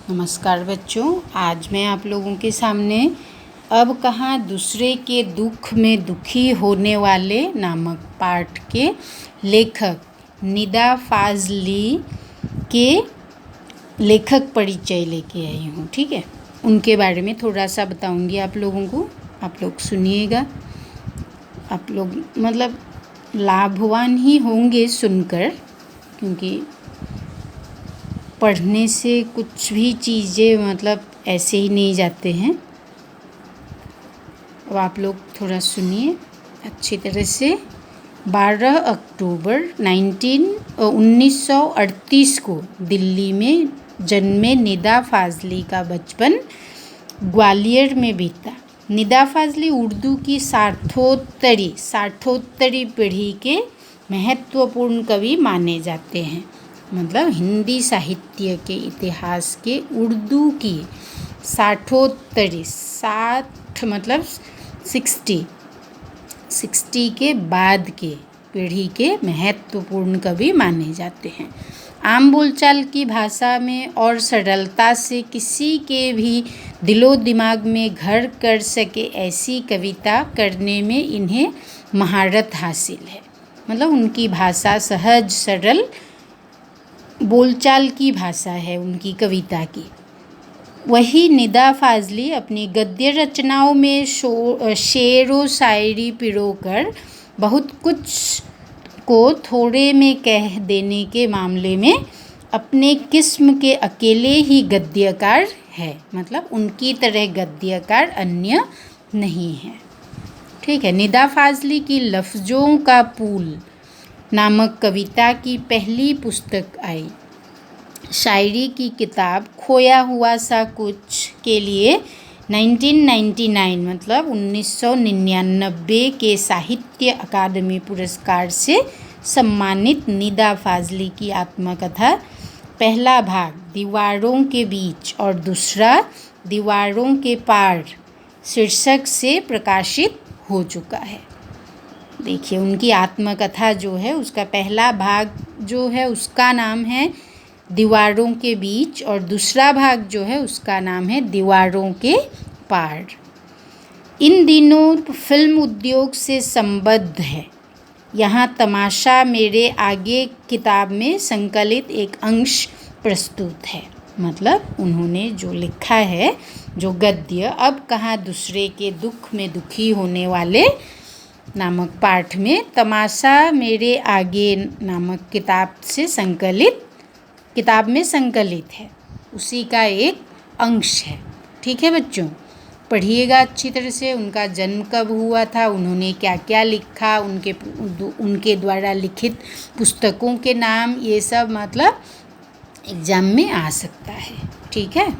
नमस्कार बच्चों, आज मैं आप लोगों के सामने अब कहाँ दूसरे के दुख में दुखी होने वाले नामक पाठ के लेखक निदा फाजली के लेखक परिचय लेके आई हूँ। ठीक है, उनके बारे में थोड़ा सा बताऊँगी आप लोगों को। आप लोग सुनिएगा, आप लोग मतलब लाभवान ही होंगे सुनकर, क्योंकि पढ़ने से कुछ भी चीज़ें मतलब ऐसे ही नहीं जाते हैं। अब आप लोग थोड़ा सुनिए अच्छी तरह से। 12 अक्टूबर 1938 को दिल्ली में जन्मे निदा फाजली का बचपन ग्वालियर में बीता। निदा फाजली उर्दू की साठोत्तरी पीढ़ी के महत्वपूर्ण कवि माने जाते हैं। मतलब हिंदी साहित्य के इतिहास के उर्दू की साठोत्तरी, 60 मतलब 60 के बाद के पीढ़ी के महत्वपूर्ण कवि माने जाते हैं। आम बोलचाल की भाषा में और सरलता से किसी के भी दिलो दिमाग में घर कर सके ऐसी कविता करने में इन्हें महारत हासिल है। मतलब उनकी भाषा सहज सरल बोलचाल की भाषा है उनकी कविता की। वही निदा फाजली अपनी गद्य रचनाओं में शेर व शायरी पिरोकर बहुत कुछ को थोड़े में कह देने के मामले में अपने किस्म के अकेले ही गद्यकार है। मतलब उनकी तरह गद्यकार अन्य नहीं है। ठीक है, निदा फाजली की लफ्ज़ों का पूल नामक कविता की पहली पुस्तक आई। शायरी की किताब खोया हुआ सा कुछ के लिए 1999 मतलब 1999 के साहित्य अकादमी पुरस्कार से सम्मानित निदा फाजली की आत्मकथा पहला भाग दीवारों के बीच और दूसरा दीवारों के पार शीर्षक से प्रकाशित हो चुका है। देखिए, उनकी आत्मकथा जो है उसका पहला भाग जो है उसका नाम है दीवारों के बीच और दूसरा भाग जो है उसका नाम है दीवारों के पार। इन दिनों फिल्म उद्योग से संबद्ध है। यहाँ तमाशा मेरे आगे किताब में संकलित एक अंश प्रस्तुत है। मतलब उन्होंने जो लिखा है, जो गद्य अब कहाँ दूसरे के दुख में दुखी होने वाले नामक पाठ में तमाशा मेरे आगे नामक किताब में संकलित है, उसी का एक अंश है। ठीक है बच्चों, पढ़िएगा अच्छी तरह से। उनका जन्म कब हुआ था, उन्होंने क्या क्या लिखा, उनके द्वारा लिखित पुस्तकों के नाम, ये सब मतलब एग्ज़ाम में आ सकता है। ठीक है।